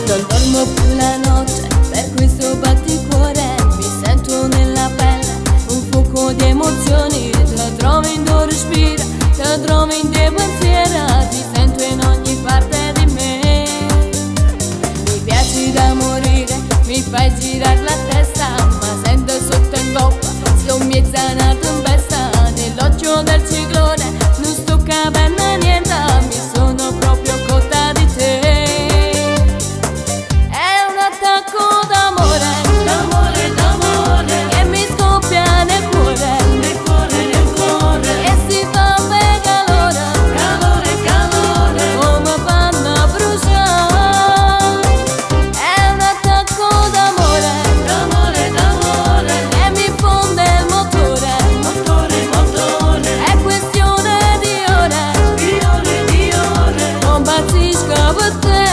Non dormo più la notte per questo batticuore, mi sento nella pelle un fuoco di emozioni. Te trovo in tuo respiro, te trovo in te pensiero, ti sento in ogni parte di me. Mi piaci da morire, mi fai girare la testa, ma sento sotto in bocca, sto mezza una tempesta. Nell'occhio del ciclone non sto capendo niente, mi sono proprio cotta di te. È un attacco d'amore, D'amore, d'amore, che mi scoppia nel cuore, nel cuore, nel cuore. e si fa per calore, Calore, calore, come fanno a bruciare. È un attacco d'amore, d'amore, d'amore, che mi fonde il motore, motore, motore. è questione di ore, Di ore, non impazzisco per te.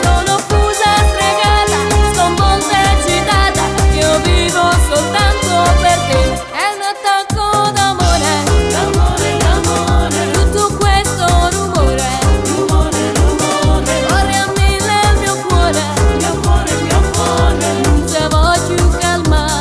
Sono fusa, stregata, sconvolta e eccitata, io vivo soltanto per te. È un attacco d'amore, d'amore, d'amore, tutto questo rumore, rumore, rumore. corre a mille il mio cuore, Mio cuore, mio cuore. non se voglio calmare.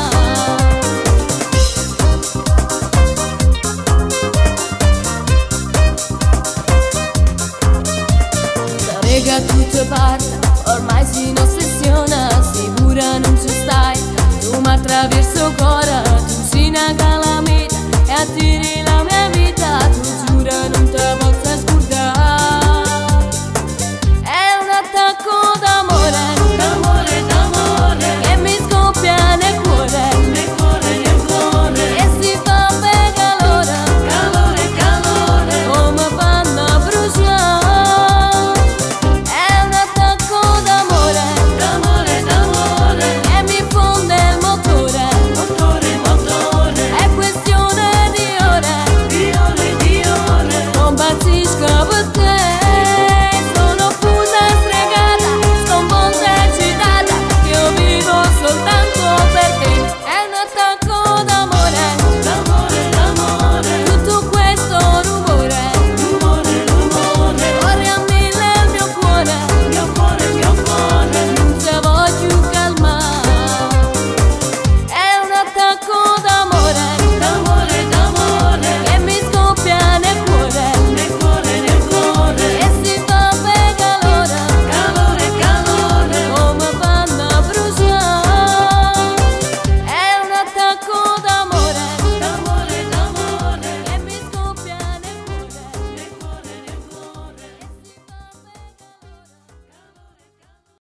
La rega a tutte parti, ormai si ossessiona, sicura non ci stai, tu mi attraverso il cuore, tu sei una calamita e attiri